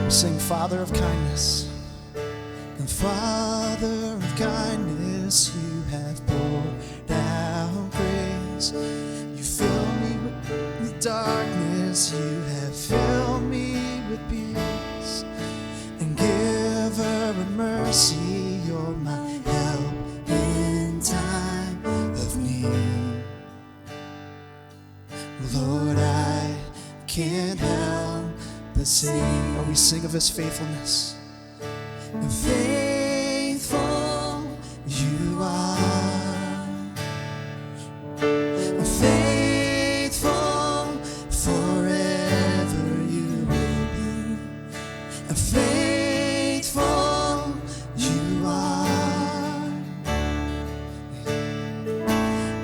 Sing Father of kindness. And Father of kindness, you have poured out grace. You fill me with darkness, you have filled me with peace. And giver of mercy, you're my help in time of need. Lord, I can't help but sing. Oh, we sing of his faithfulness. And faithful you are, and faithful forever you will be, and faithful you are,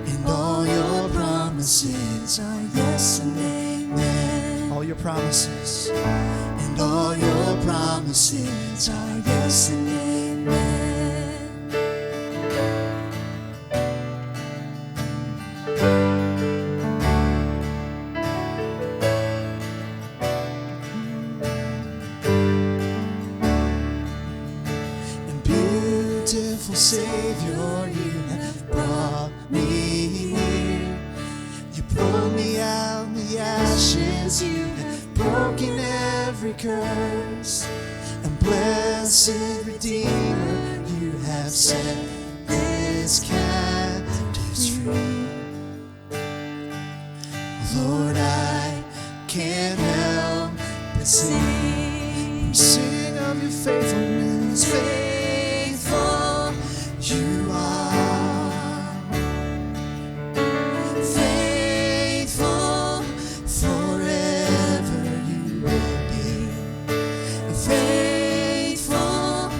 and all your promises are yes and amen. All your promises. And all your promises are yes and amen. And beautiful Savior, you have brought me near. You pulled me out of the ashes, you have broken every curse, and blessed Redeemer, you have set this captives free. Lord, I can't help but sing of your faithfulness. Faithful you are, faithful forever you will be, faithful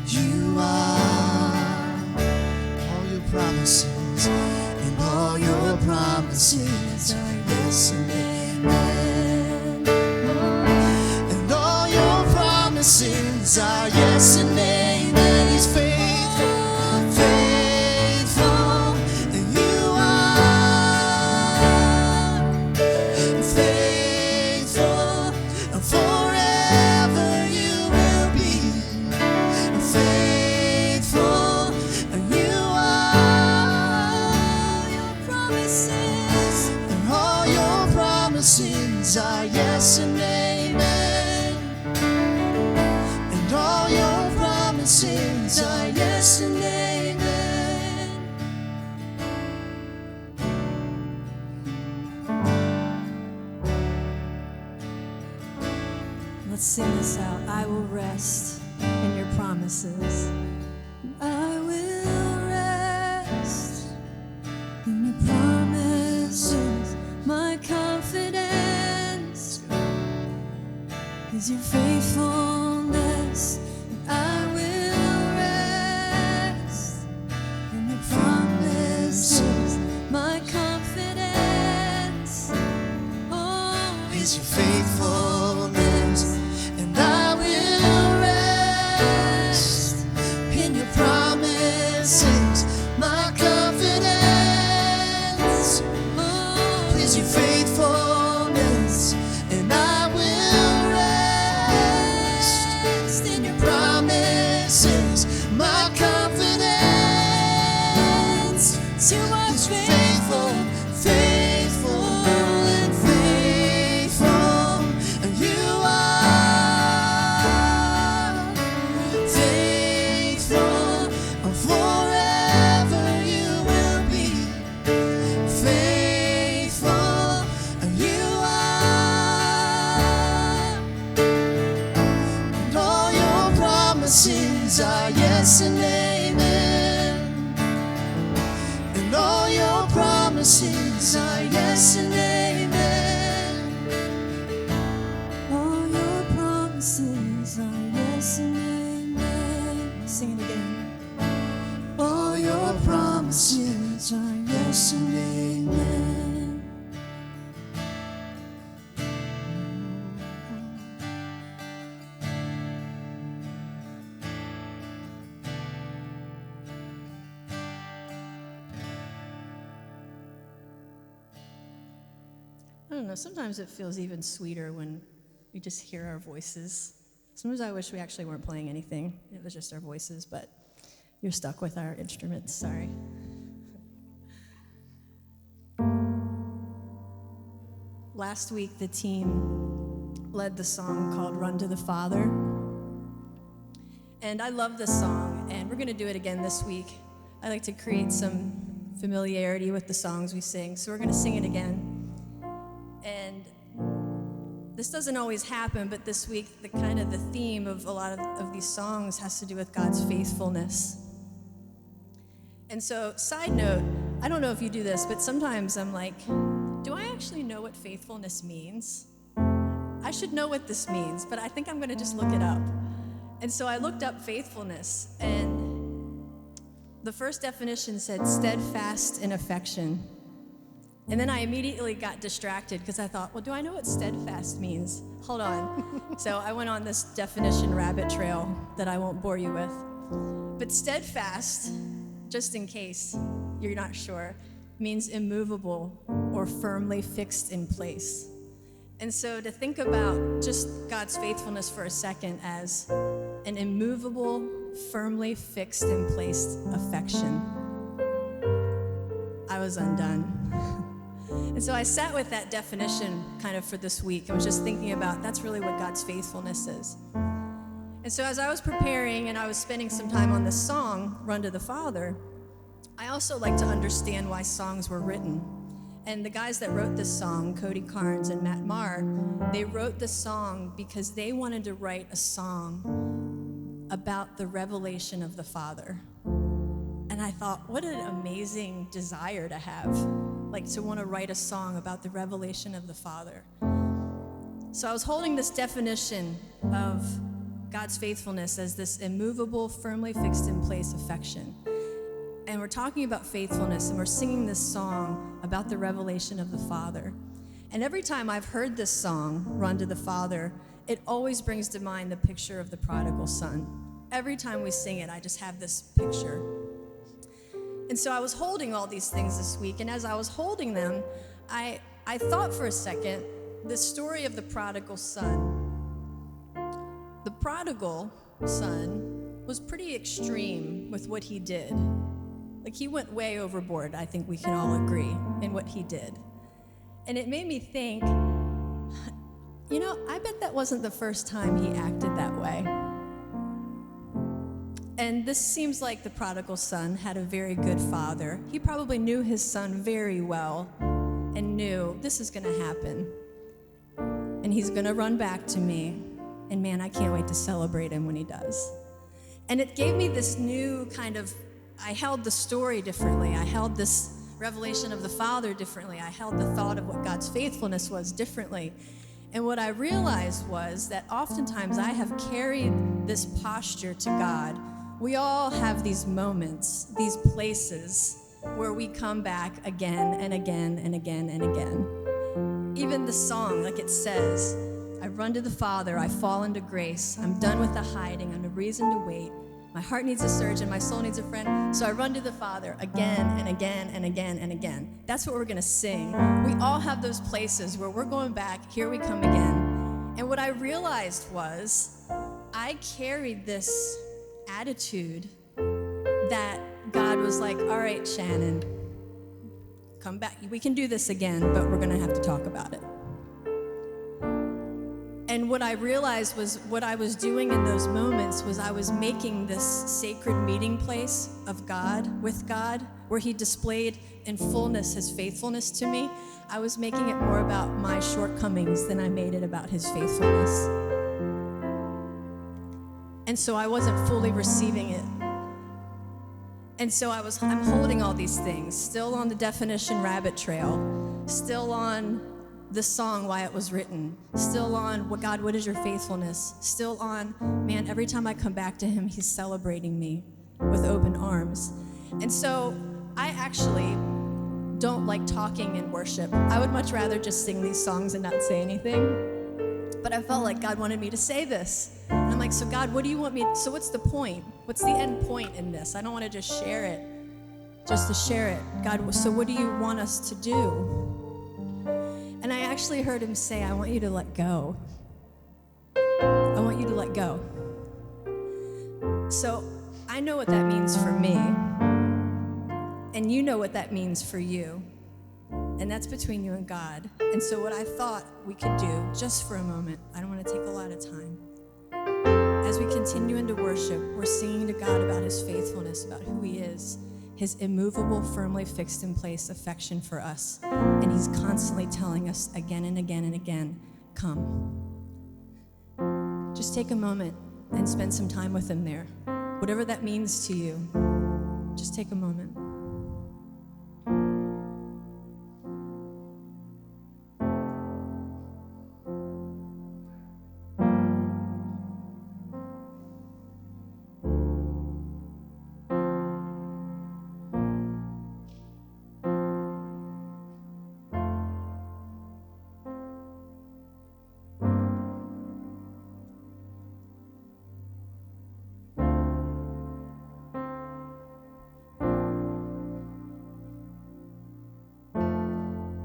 you are. All your promises, and all your promises are yes and amen. And all your promises are yes and amen. He's faithful, faithful, and you are faithful, and forever you will be faithful, and you are. Your promises, and all your promises are yes and amen. And all your promises are yes and amen. Let's sing this out. I will rest in your promises. I will rest in your promises. My confidence is your faithfulness. I will rest in your promises. My confidence Is your faithfulness, and I will rest in your promises. My confidence is your faithfulness, and I will rest in your promises. My confidence you are is faithful. faithful, faithful, and faithful, and you are faithful, and forever you will be faithful, and you are, and all your promises are yes and amen. And all your promises are yes and amen. All your promises are yes and amen. Sing it again. All your promises are yes and amen. I don't know, sometimes it feels even sweeter when we just hear our voices Sometimes I wish we actually weren't playing anything. It was just our voices, but you're stuck with our instruments, sorry. Last week, the team led the song called Run to the Father. And I love this song, and we're going to do it again this week. I like to create some familiarity with the songs we sing, so we're going to sing it again. And this doesn't always happen, but this week, the theme of a lot of these songs has to do with God's faithfulness. And so, side note, I don't know if you do this, but sometimes I'm like, do I actually know what faithfulness means? I should know what this means, but I think I'm going to just look it up. And so I looked up faithfulness, and the first definition said steadfast in affection. And then I immediately got distracted because I thought, well, do I know what steadfast means? Hold on. So I went on this definition rabbit trail that I won't bore you with. But steadfast, just in case you're not sure, means immovable or firmly fixed in place. And so to think about just God's faithfulness for a second as an immovable, firmly fixed in place affection, I was undone. And so I sat with that definition kind of for this week and was just thinking about that's really what God's faithfulness is. And so as I was preparing and I was spending some time on this song, Run to the Father, I also like to understand why songs were written. And the guys that wrote this song, Cody Carnes and Matt Maher, they wrote this song because they wanted to write a song about the revelation of the Father. And I thought, what an amazing desire to have, like to want to write a song about the revelation of the Father. So I was holding this definition of God's faithfulness as this immovable, firmly fixed in place affection. And we're talking about faithfulness, and we're singing this song about the revelation of the Father. And every time I've heard this song, Run to the Father, it always brings to mind the picture of the prodigal son. Every time we sing it, I just have this picture. And so I was holding all these things this week, and as I was holding them, I thought for a second, the story of the prodigal son. The prodigal son was pretty extreme with what he did. Like, he went way overboard, I think we can all agree, in what he did. And it made me think, I bet that wasn't the first time he acted that way. And this seems like the prodigal son had a very good father. He probably knew his son very well and knew this is going to happen. And he's going to run back to me. And man, I can't wait to celebrate him when he does. And it gave me this new kind of, I held the story differently. I held this revelation of the Father differently. I held the thought of what God's faithfulness was differently. And what I realized was that oftentimes I have carried this posture to God. We all have these moments, these places where we come back again and again and again and again. Even the song, like it says, I run to the Father, I fall into grace. I'm done with the hiding, I'm a reason to wait. My heart needs a surgeon, my soul needs a friend. So I run to the Father again and again and again and again. That's what we're gonna sing. We all have those places where we're going back, here we come again. And what I realized was, I carried this attitude that God was like, all right, Shannon, come back. We can do this again, but we're gonna have to talk about it. And what I realized was what I was doing in those moments was I was making this sacred meeting place of God, with God, where he displayed in fullness his faithfulness to me. I was making it more about my shortcomings than I made it about his faithfulness. And so I wasn't fully receiving it. And so I'm holding all these things, still on the definition rabbit trail, still on the song, why it was written, still on, God, what is your faithfulness? Still on, man, every time I come back to him, he's celebrating me with open arms. And so I actually don't like talking in worship. I would much rather just sing these songs and not say anything. But I felt like God wanted me to say this. And I'm like, so God, what do you want me, so what's the point? What's the end point in this? I don't want to just share it, just to share it. God, so what do you want us to do? And I actually heard him say, I want you to let go. I I want you to let go. So I know what that means for me, and you know what that means for you, and that's between you and God. And so what I thought we could do, just for a moment, I don't want to take a lot of time, as we continue into worship, we're singing to God about his faithfulness, about who he is, his immovable, firmly fixed in place affection for us. And he's constantly telling us again and again and again, come. Just take a moment and spend some time with him there. Whatever that means to you, just take a moment.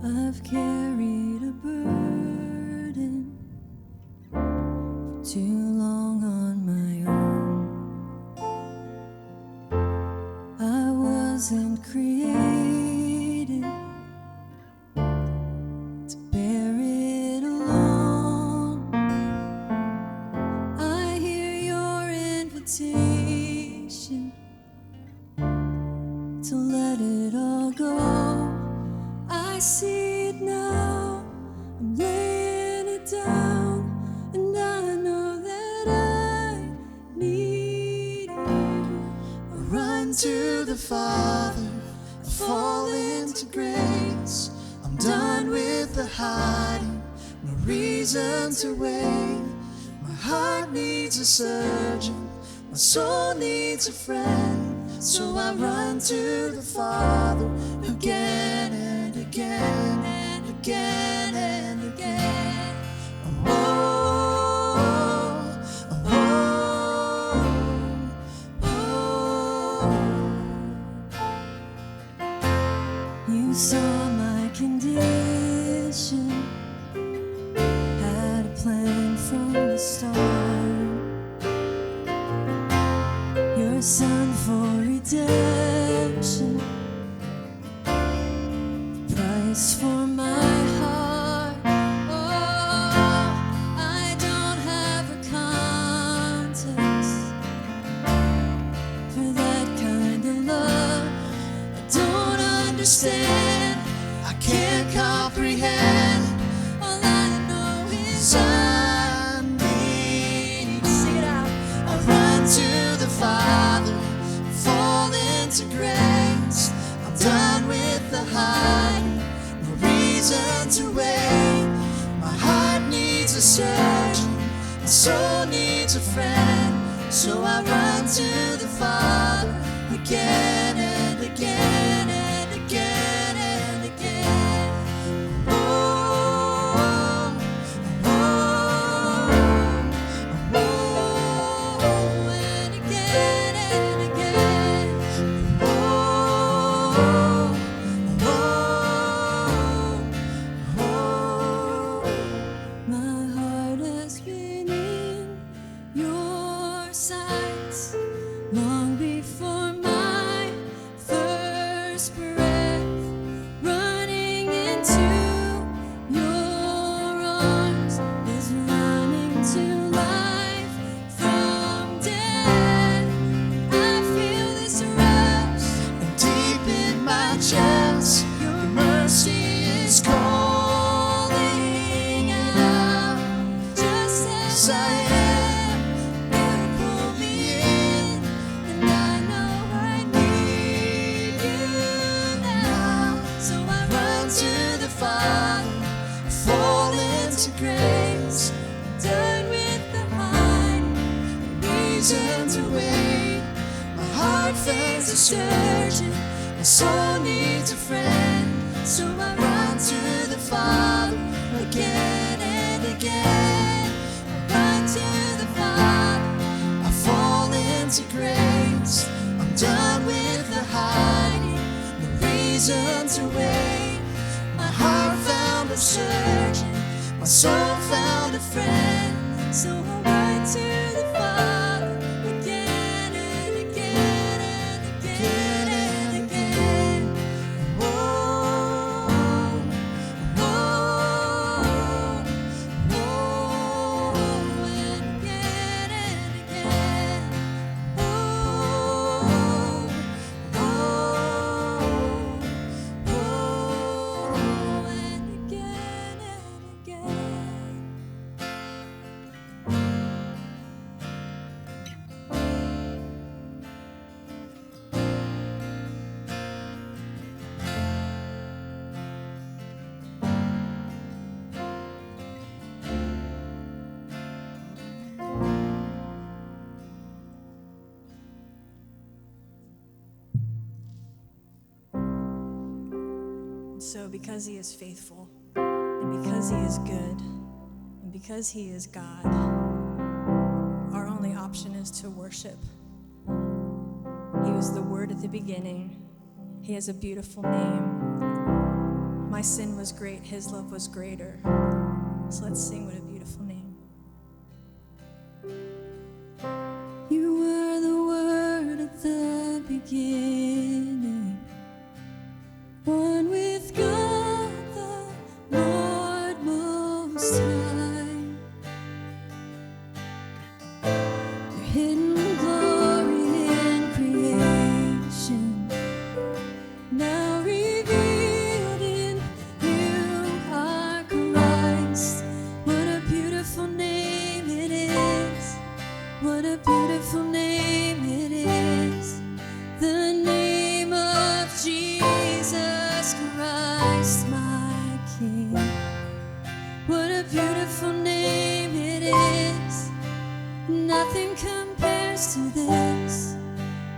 I've carried a burden for too long on my own. I wasn't created to bear it alone. I hear your invitation to let it all go. I see it now, I'm laying it down, and I know that I need you. I run to the Father, I fall into grace. I'm done with the hiding, no reason to wait. My heart needs a surgeon, my soul needs a friend. So I run to the Father again and again and again and again. Oh, oh, oh, oh. You saw my condition, had a plan from the start. Your son for redemption, price for my heart. Oh, I don't have a context for that kind of love. I don't understand, I can't comprehend. all I know is I need. sing it out. I run to the Father, fall into grace. I'm done with the hiding, no reason to wait. My heart needs a surgeon, my soul needs a friend. So I run to the Father again and again and again and again. Oh, oh, oh, oh, And again and again. oh, oh, oh. My heart has been in your sights long before my first breath, running into your arms is running to life from death. I feel this rush. And deep in my chest, your mercy is calling out. Just As as I am, you pull me in, and I know I need you now. So I run to the Father, fall into grace. done with the hiding, Reason to wait. My heart finds a surgeon, my soul needs a friend. So I run to the Father again and again. run to the Father. I fall into grace. I'm done with the hiding, no reason to wait. My heart found a surgeon, my soul found a friend. So I run So because he is faithful, and because he is good, and because he is God, our only option is to worship. He was the Word at the beginning. He has a beautiful name. My sin was great, his love was greater. So let's sing What a Beautiful Name. You were the Word at the beginning, one with God the Lord Most High. Your hidden glory in creation, now revealed in you are Christ. What a beautiful name it is. What a beautiful name it is. The name of Jesus Christ, my King. What a beautiful name it is. Nothing compares to this.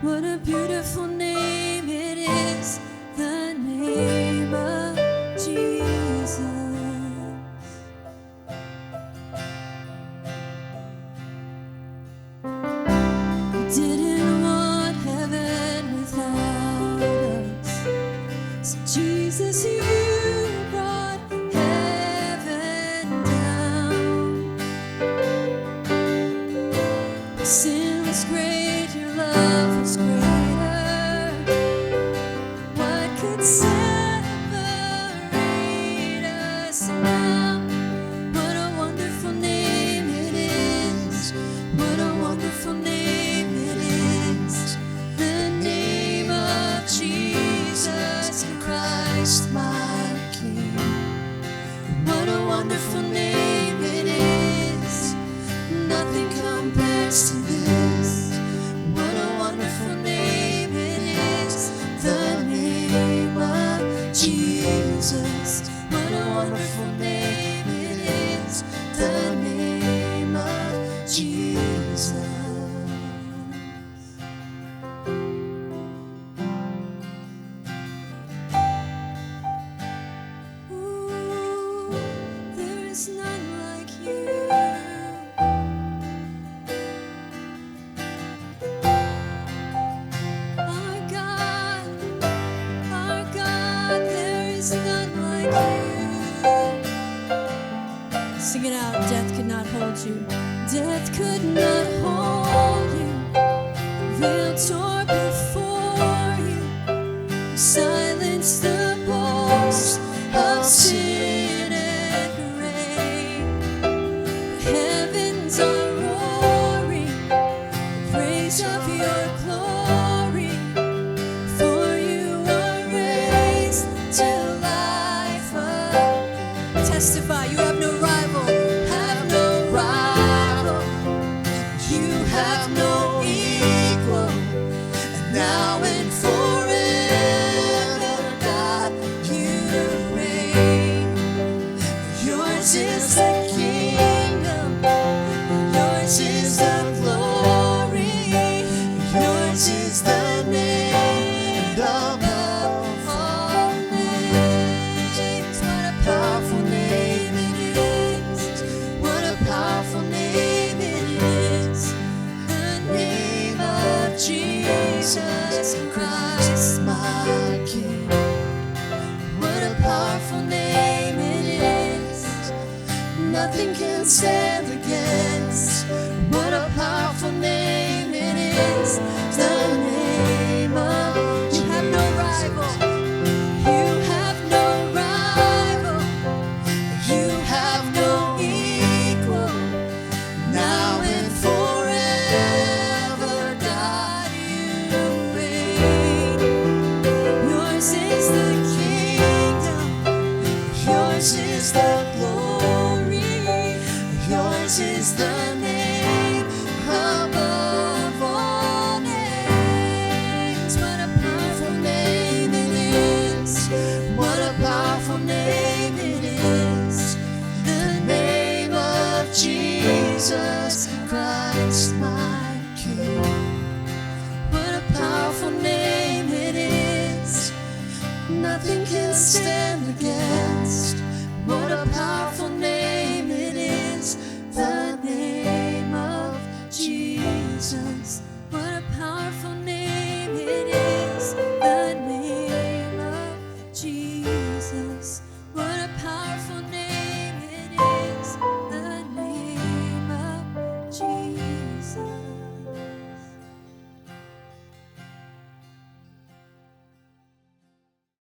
What a beautiful name it is. The name of Jesus. Didn't want heaven without us, so Jesus, you brought heaven down. Your sin was great, your love was greater. What could separate us now? What a wonderful name it is. What a wonderful name it is. The name of Jesus Christ, my King. What a wonderful name it is. Nothing compares to this. What a wonderful name it is. The name of Jesus. What a wonderful name it is. The name of Jesus. Ooh, there is none like you. Our God, there is none like you. Sing it out. Death could not hold you. Death could not hold you. Veil tore before you. You silenced the boast of sin and grave. The heavens are roaring the praise of your glory. For you are raised to life again. Testify, you have no rival. Have no rival. the name above all names. What a powerful name it is. What a powerful name it is. The name of Jesus Christ, my King. What a powerful name it is. Nothing can stand against. What a powerful name it is. The name of Jesus.